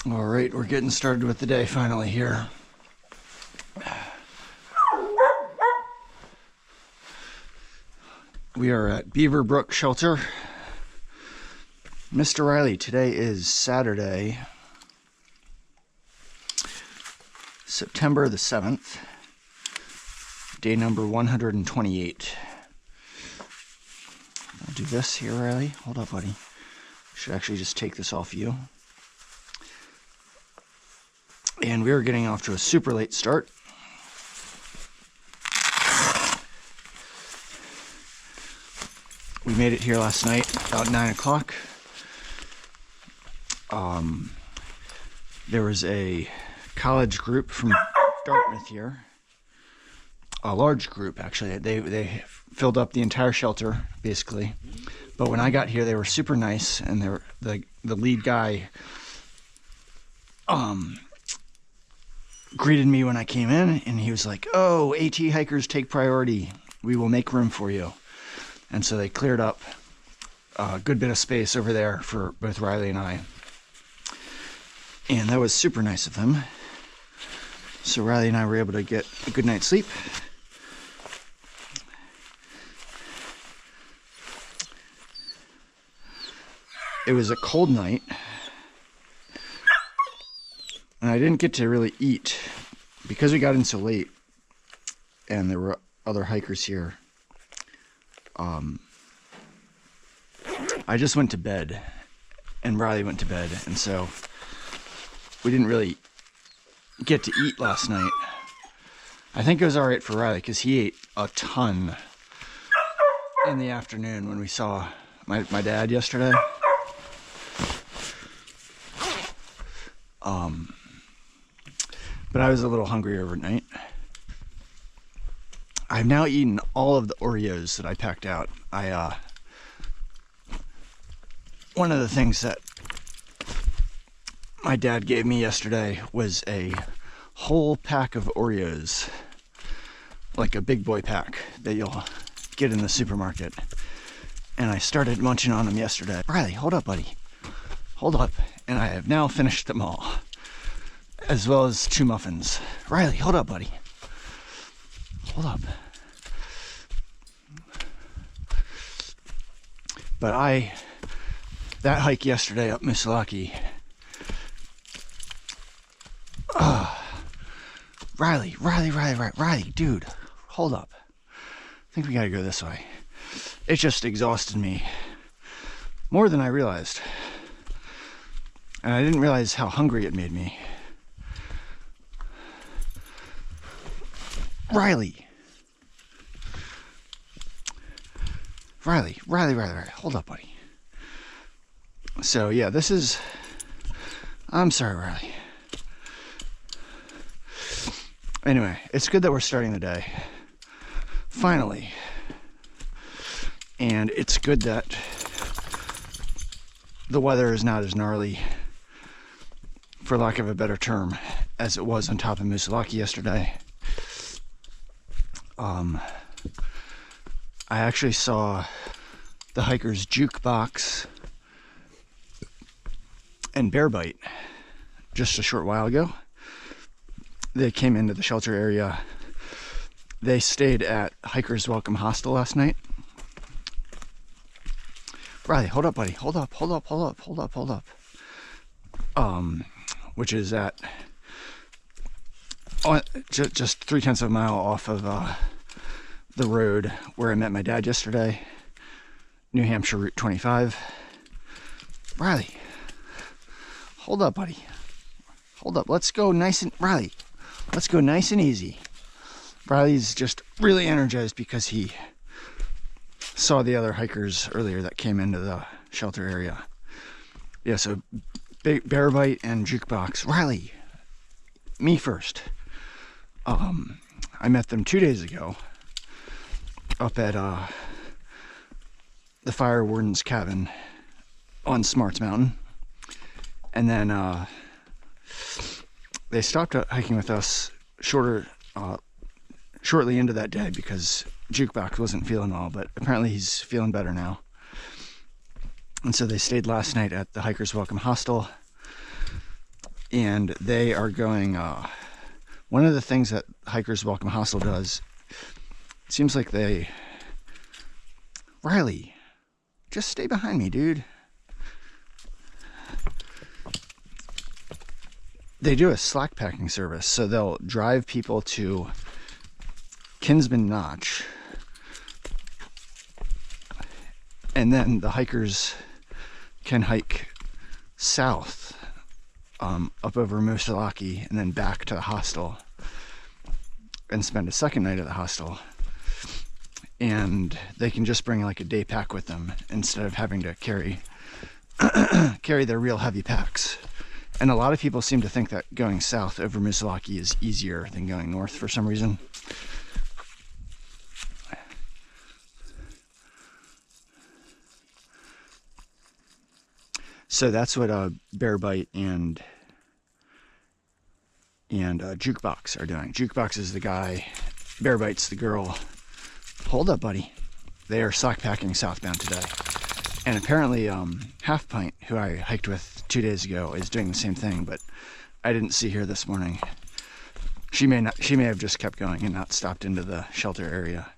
All right, we're getting started with the day finally here. We are at Beaver Brook Shelter. Mr. Riley, today is Saturday, September the 7th, day number 128. I'll do this here, Riley. Hold up, buddy. Should actually just take this off you. And we are getting off to a super late start. We made it here last night about 9 o'clock. There was a college group from Dartmouth here. A large group, actually. They filled up the entire shelter, basically. But when I got here, they were super nice, and they were, the lead guy greeted me when I came in, and he was like, "Oh, AT hikers take priority. We will make room for you." And so they cleared up a good bit of space over there for both Riley and I. And that was super nice of them. So Riley and I were able to get a good night's sleep. It was a cold night. And I didn't get to really eat because we got in so late and there were other hikers here. I just went to bed and Riley went to bed, and so we didn't really get to eat last night. I think it was all right for Riley because he ate a ton in the afternoon when we saw my dad yesterday. But I was a little hungry overnight. I've now eaten all of the Oreos that I packed out. One of the things that my dad gave me yesterday was a whole pack of Oreos, like a big boy pack that you'll get in the supermarket. And I started munching on them yesterday. Riley, hold up, buddy. Hold up. And I have now finished them all, as well as 2 muffins. Riley, hold up, buddy. Hold up. But that hike yesterday up Moosilauke, Riley, dude, hold up. I think we gotta go this way. It just exhausted me more than I realized. And I didn't realize how hungry it made me. Riley, hold up, buddy. So yeah, I'm sorry, Riley. Anyway, it's good that we're starting the day, finally. And it's good that the weather is not as gnarly, for lack of a better term, as it was on top of Moosilauke yesterday. I actually saw the hikers Jukebox and Bear Bite just a short while ago. They came into the shelter area. They stayed at Hikers Welcome Hostel last night. Riley, hold up, buddy. Hold up. Which is at just 3/10 of a mile off of the road where I met my dad yesterday, New Hampshire Route 25. Riley, hold up, buddy. Hold up. Let's go nice and easy. Riley's just really energized because he saw the other hikers earlier that came into the shelter area. Yeah, so Bear Bite and Jukebox. Riley, me first. I met them 2 days ago up at the fire warden's cabin on Smarts Mountain. And then they stopped hiking with us shortly into that day because Jukebox wasn't feeling well, but apparently he's feeling better now. And so they stayed last night at the Hikers Welcome Hostel. And they are going, one of the things that Hikers Welcome Hostel does, it seems like they, Riley, just stay behind me, dude. They do a slack packing service, so they'll drive people to Kinsman Notch, and then the hikers can hike south up over Moosilauke and then back to the hostel and spend a second night at the hostel. And they can just bring like a day pack with them instead of having to carry their real heavy packs. And a lot of people seem to think that going south over Moosilauke is easier than going north for some reason. So that's what Bear Bite and Jukebox are doing. Jukebox is the guy, Bear Bite's the girl. Hold up, buddy. They are slack packing southbound today. And apparently Half Pint, who I hiked with 2 days ago, is doing the same thing, but I didn't see her this morning. She may have just kept going and not stopped into the shelter area.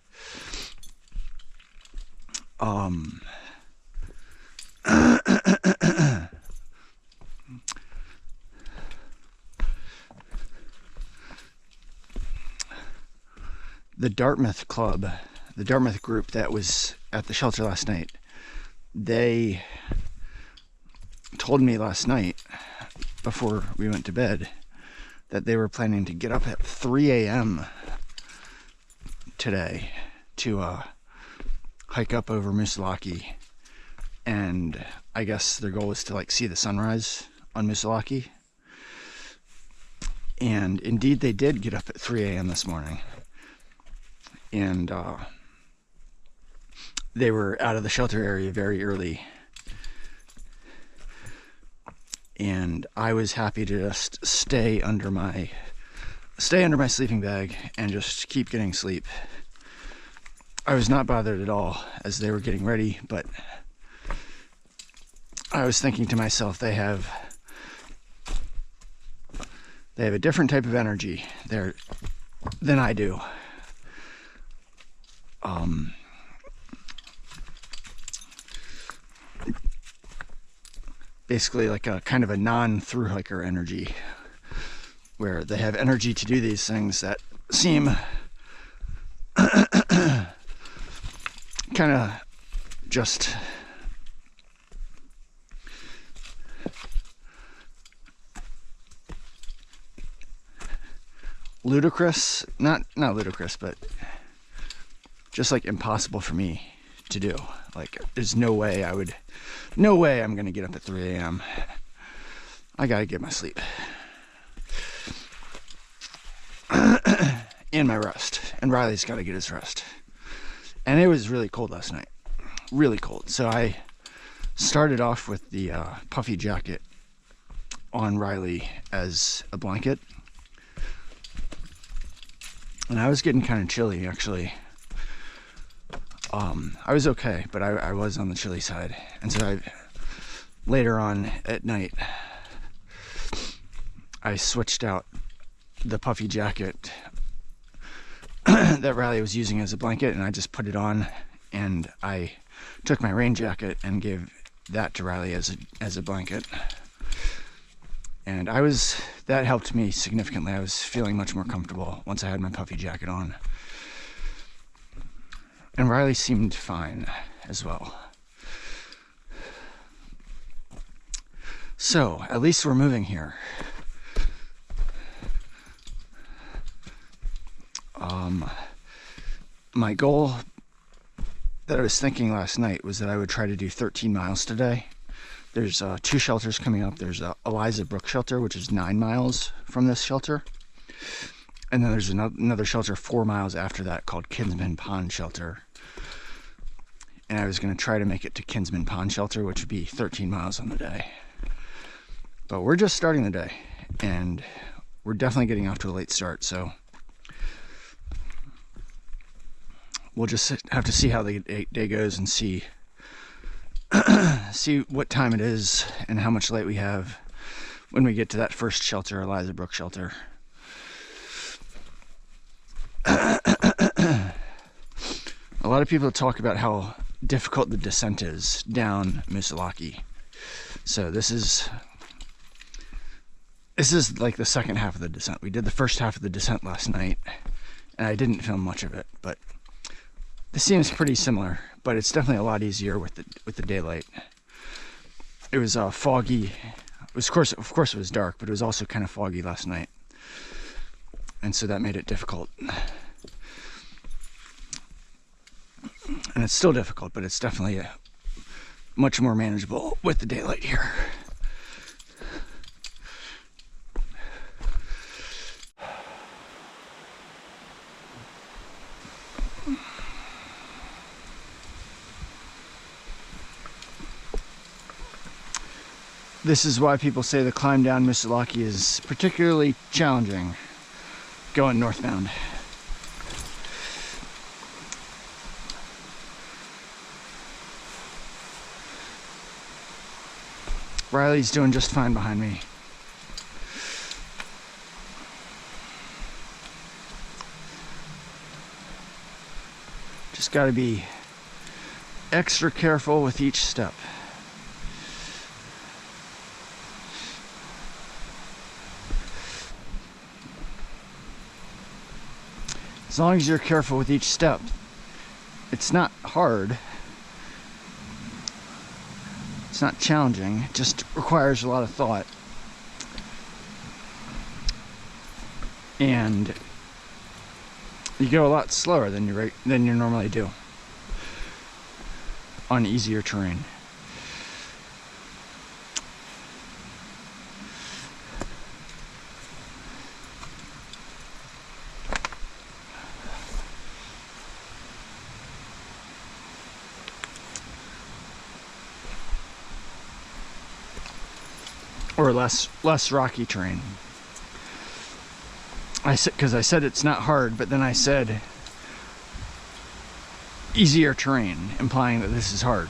The Dartmouth Club, the Dartmouth group that was at the shelter last night, they told me last night before we went to bed that they were planning to get up at 3 a.m. today to hike up over Moosilauke, and I guess their goal was to like see the sunrise on Moosilauke. And indeed they did get up at 3 a.m. this morning, and they were out of the shelter area very early, and I was happy to just stay under my sleeping bag and just keep getting sleep. I was not bothered at all as they were getting ready, but I was thinking to myself, they have a different type of energy there than I do. Basically like a kind of a non-thru hiker energy, where they have energy to do these things that seem kind of just ludicrous, not ludicrous, but just like impossible for me to do. Like, there's no way I'm gonna get up at 3 a.m. I gotta get my sleep and my rest, and Riley's gotta get his rest. And it was really cold last night, really cold. So I started off with the puffy jacket on Riley as a blanket, and I was getting kind of chilly actually. I was okay, but I was on the chilly side. And so later on at night, I switched out the puffy jacket that Riley was using as a blanket, and I just put it on, and I took my rain jacket and gave that to Riley as a blanket. And that helped me significantly. I was feeling much more comfortable once I had my puffy jacket on. And Riley seemed fine as well. So, at least we're moving here. My goal that I was thinking last night was that I would try to do 13 miles today. There's 2 shelters coming up. There's Eliza Brook Shelter, which is 9 miles from this shelter. And then there's another shelter 4 miles after that called Kinsman Pond Shelter. And I was going to try to make it to Kinsman Pond Shelter, which would be 13 miles on the day. But we're just starting the day, and we're definitely getting off to a late start, so we'll just have to see how the day goes and see what time it is and how much light we have. when we get to that first shelter, Eliza Brook Shelter. A lot of people talk about how difficult the descent is down Moosilauke. So this is like the second half of the descent. We did the first half of the descent last night, and I didn't film much of it, but this seems pretty similar, but it's definitely a lot easier with the daylight. It was foggy. It was, of course it was dark, but it was also kind of foggy last night, and so that made it difficult. And it's still difficult, but it's definitely much more manageable with the daylight here. This is why people say the climb down Moosilauke is particularly challenging going northbound. Riley's doing just fine behind me. Just got to be extra careful with each step. As long as you're careful with each step, it's not hard. It's not challenging, it just requires a lot of thought. And you go a lot slower than you normally do on easier terrain. Or less rocky terrain. Because I said it's not hard, but then I said easier terrain, implying that this is hard.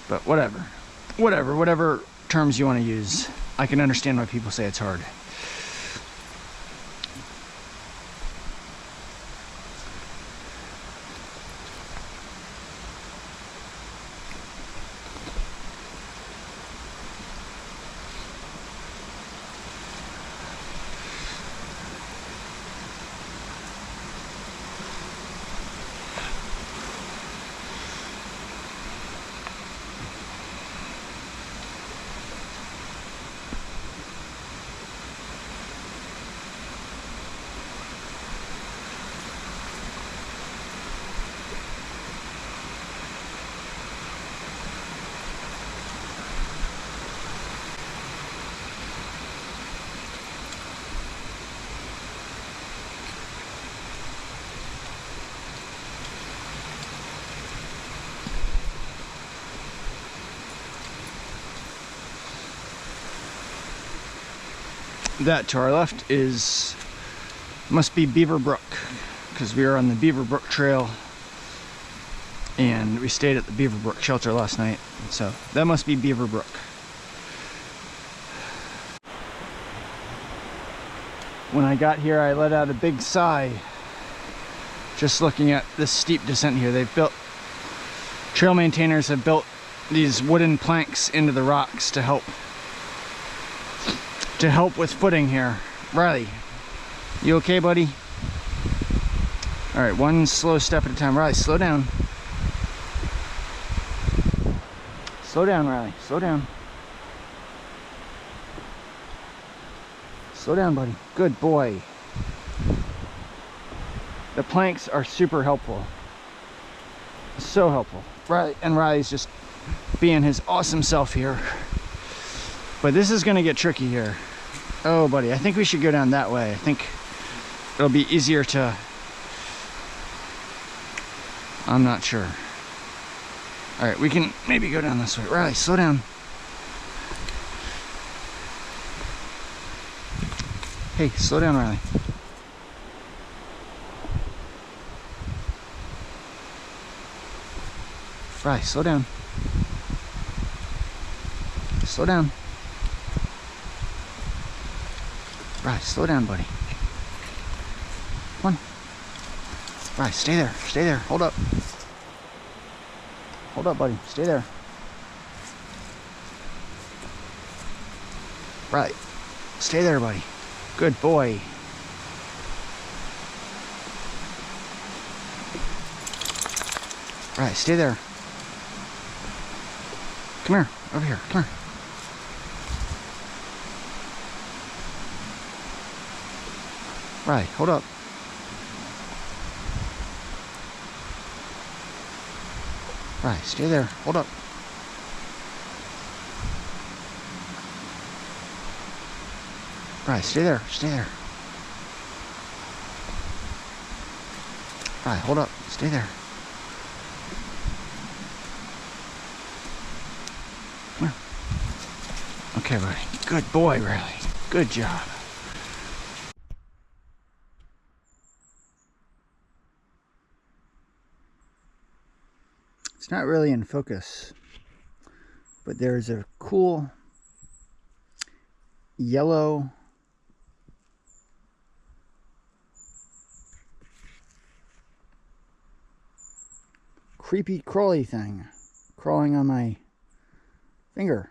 But whatever terms you want to use, I can understand why people say it's hard. That to our left must be Beaver Brook, because we are on the Beaver Brook Trail and we stayed at the Beaver Brook Shelter last night, so that must be Beaver Brook. When I got here, I let out a big sigh just looking at this steep descent here. Trail maintainers have built these wooden planks into the rocks to help with footing here. Riley, you okay, buddy? All right, one slow step at a time. Riley, slow down. Slow down, Riley, slow down. Slow down, buddy. Good boy. The planks are super helpful. So helpful. Riley's just being his awesome self here. But this is gonna get tricky here. Oh, buddy, I think we should go down that way. I think it'll be easier to... I'm not sure. All right, we can maybe go down this way. Riley, slow down. Hey, slow down, Riley. Riley, slow down. Slow down. Riley, slow down, buddy. Come on. Riley, stay there. Stay there. Hold up. Hold up, buddy. Stay there. Riley, stay there, buddy. Good boy. Riley, stay there. Come here. Over here. Come here. Riley, hold up. Riley, stay there. Hold up. Riley, stay there. Stay there. Riley, hold up. Stay there. Come here. Okay, Riley. Good boy, Riley. Good job. It's not really in focus, but there's a cool yellow creepy crawly thing crawling on my finger.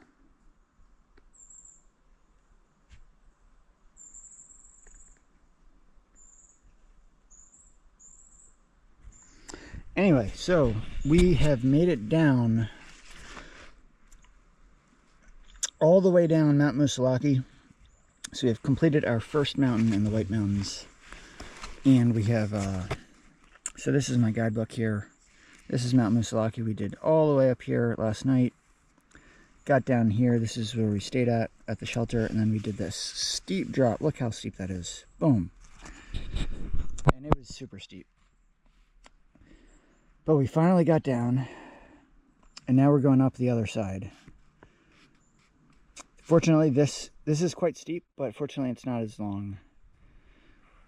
Anyway, so we have made it down all the way down Mount Moosilauke. So we have completed our first mountain in the White Mountains. And we have, so this is my guidebook here. This is Mount Moosilauke. We did all the way up here last night. Got down here. This is where we stayed at the shelter. And then we did this steep drop. Look how steep that is. Boom. And it was super steep. But we finally got down, and now we're going up the other side. Fortunately, this is quite steep, but fortunately it's not as long.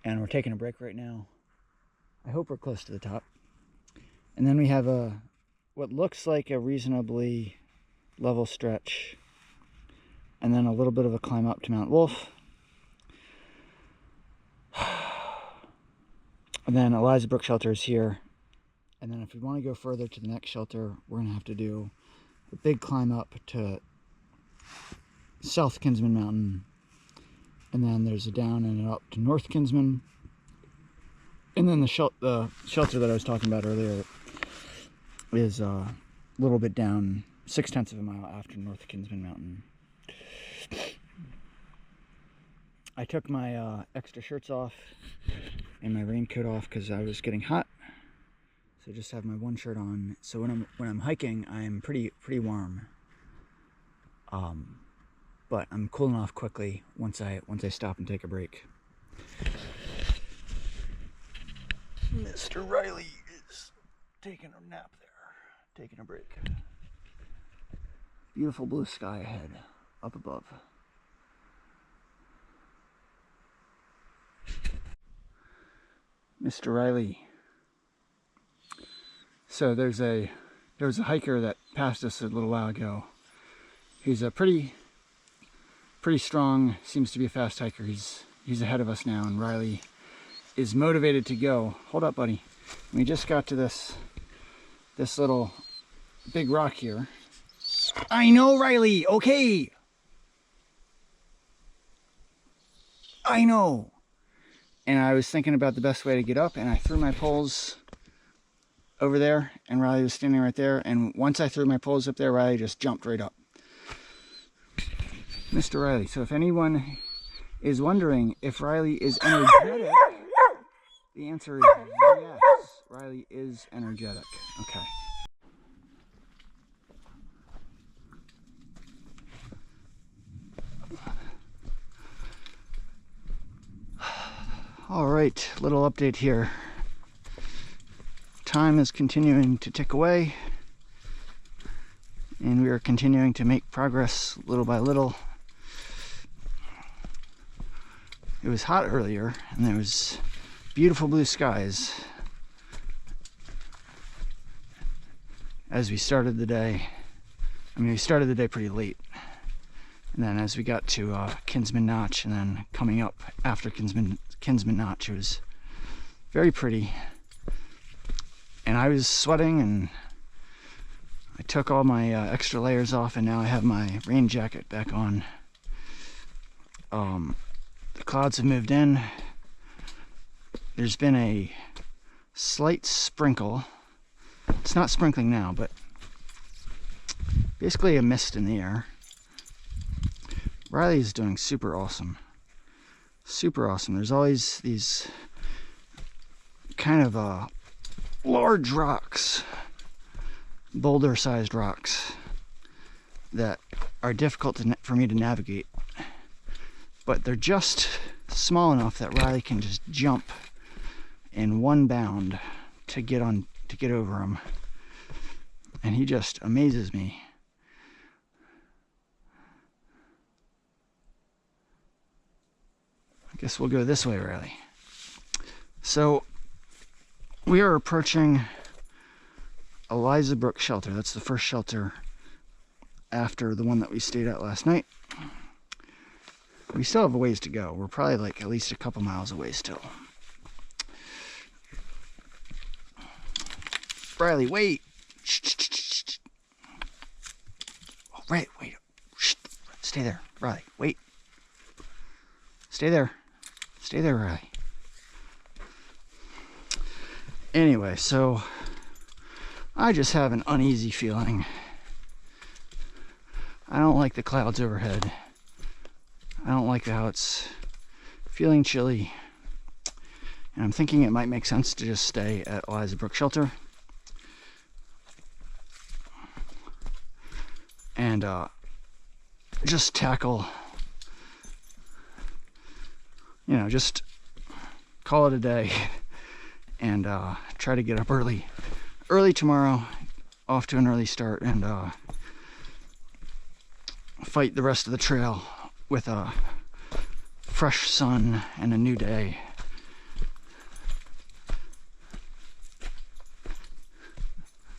And we're taking a break right now. I hope we're close to the top. And then we have what looks like a reasonably level stretch, and then a little bit of a climb up to Mount Wolf. And then Eliza Brook Shelter is here. And then if we want to go further to the next shelter, we're going to have to do a big climb up to South Kinsman Mountain. And then there's a down and up to North Kinsman. And then the shelter that I was talking about earlier is a little bit down, 0.6 of a mile after North Kinsman Mountain. I took my extra shirts off and my raincoat off because I was getting hot. So I just have my one shirt on. So when I'm hiking, I'm pretty warm. But I'm cooling off quickly once I stop and take a break. Mr. Riley is taking a nap there, taking a break. Beautiful blue sky ahead, up above. Mr. Riley. So there was a hiker that passed us a little while ago. He's a pretty strong, seems to be a fast hiker. He's ahead of us now, and Riley is motivated to go. Hold up, buddy. We just got to this little big rock here. I know, Riley. Okay. I know. And I was thinking about the best way to get up, and I threw my poles over there, and Riley was standing right there. And once I threw my poles up there, Riley just jumped right up. Mr. Riley. So if anyone is wondering if Riley is energetic, the answer is yes. Riley is energetic. Okay. All right, little update here. Time is continuing to tick away, and we are continuing to make progress little by little. It was hot earlier, and there was beautiful blue skies as we started the day. I mean, we started the day pretty late, And then as we got to Kinsman Notch, and then coming up after Kinsman Notch, it was very pretty. And I was sweating, and I took all my extra layers off, and now I have my rain jacket back on. The clouds have moved in. There's been a slight sprinkle. It's not sprinkling now, but basically a mist in the air. Riley is doing super awesome. Super awesome. There's always these kind of large rocks, boulder-sized rocks, that are difficult for me to navigate. But they're just small enough that Riley can just jump in one bound to get over them. And he just amazes me. I guess we'll go this way, Riley. So we are approaching Eliza Brook Shelter. That's the first shelter after the one that we stayed at last night. We still have a ways to go. We're probably like at least a couple miles away still. Riley, wait. Oh, right, wait. Shh. Stay there, Riley. Wait. Stay there. Stay there, Riley. Anyway, so I just have an uneasy feeling. I don't like the clouds overhead. I don't like how it's feeling chilly. And I'm thinking it might make sense to just stay at Eliza Brook Shelter. And just tackle, just call it a day. And try to get up early tomorrow, off to an early start, and fight the rest of the trail with a fresh sun and a new day.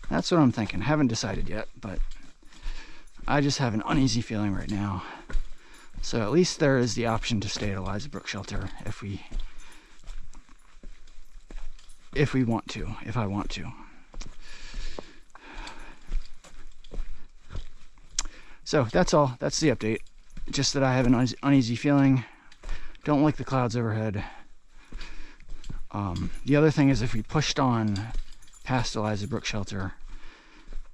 That's what I'm thinking. Haven't decided yet, but I just have an uneasy feeling right now. So at least there is the option to stay at Eliza Brook Shelter if I want to. So that's all. That's the update. Just that I have an uneasy feeling. Don't like the clouds overhead. The other thing is, if we pushed on past Eliza Brook Shelter,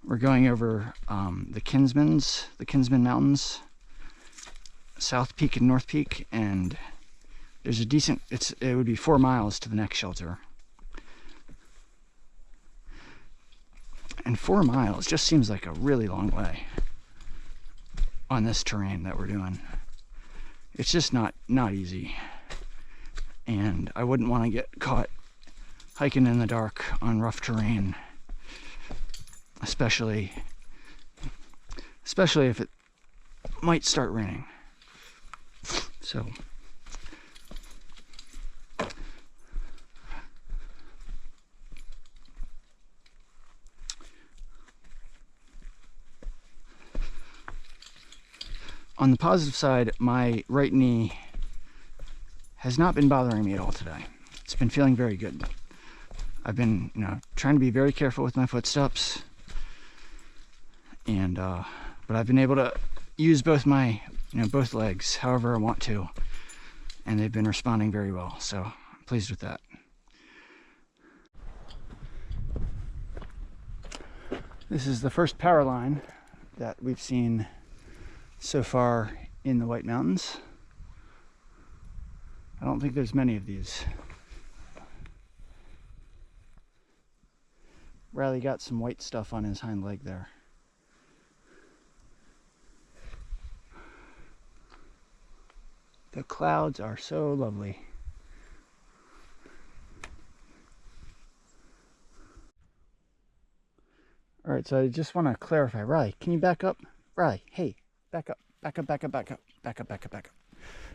we're going over the Kinsman Mountains, South Peak and North Peak, and there's a decent. It would be 4 miles to the next shelter. And 4 miles just seems like a really long way on this terrain that we're doing. It's just not easy. And I wouldn't want to get caught hiking in the dark on rough terrain, especially if it might start raining. So on the positive side, my right knee has not been bothering me at all today. It's been feeling very good. I've been, trying to be very careful with my footsteps, and but I've been able to use both my, both legs however I want to, and they've been responding very well. So I'm pleased with that. This is the first power line that we've seen so far in the White Mountains. I don't think there's many of these. Riley got some white stuff on his hind leg there. The clouds are so lovely. All right, so I just want to clarify. Riley, can you back up? Riley, hey, back up.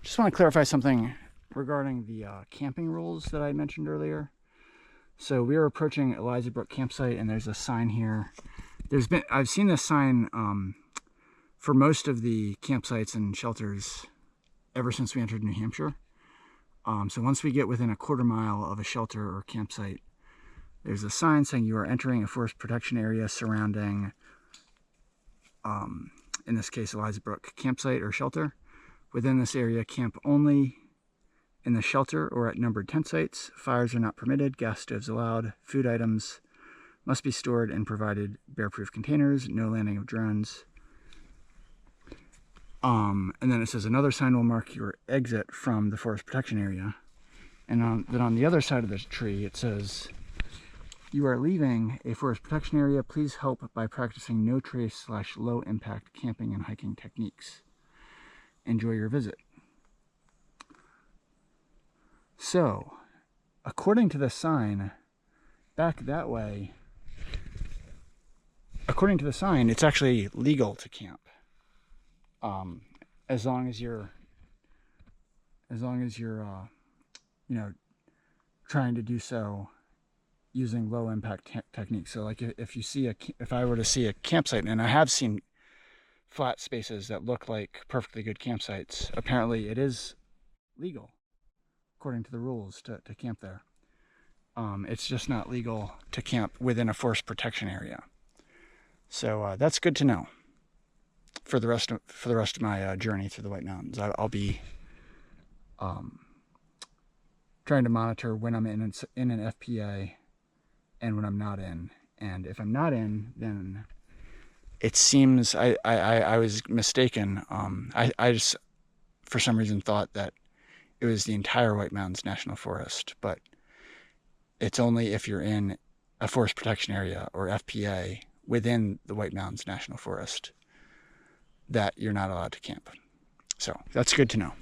Just want to clarify something regarding the camping rules that I mentioned earlier. So we are approaching Eliza Brook campsite, and there's a sign here. I've seen this sign for most of the campsites and shelters ever since we entered New Hampshire. So once we get within a quarter mile of a shelter or campsite, there's a sign saying you are entering a forest protection area surrounding, in this case, Eliza Brook campsite or shelter. Within this area, camp only in the shelter or at numbered tent sites. Fires are not permitted. Gas stoves allowed. Food items must be stored in provided bear-proof containers. No landing of drones. And then it says another sign will mark your exit from the forest protection area. And then on the other side of this tree, it says, you are leaving a forest protection area. Please help by practicing no trace / low impact camping and hiking techniques. Enjoy your visit. So, according to the sign, back that way, according to the sign, it's actually legal to camp. As long as you're you know, trying to do so using low impact techniques. So like if I were to see a campsite, and I have seen flat spaces that look like perfectly good campsites, apparently it is legal according to the rules to camp there. It's just not legal to camp within a forest protection area. So that's good to know for the rest of my journey through the White Mountains. I'll be trying to monitor when I'm in an FPA and when I'm not in. And if I'm not in, then it seems I was mistaken. I just, for some reason, thought that it was the entire White Mountains National Forest, but it's only if you're in a forest protection area or FPA within the White Mountains National Forest that you're not allowed to camp. So that's good to know.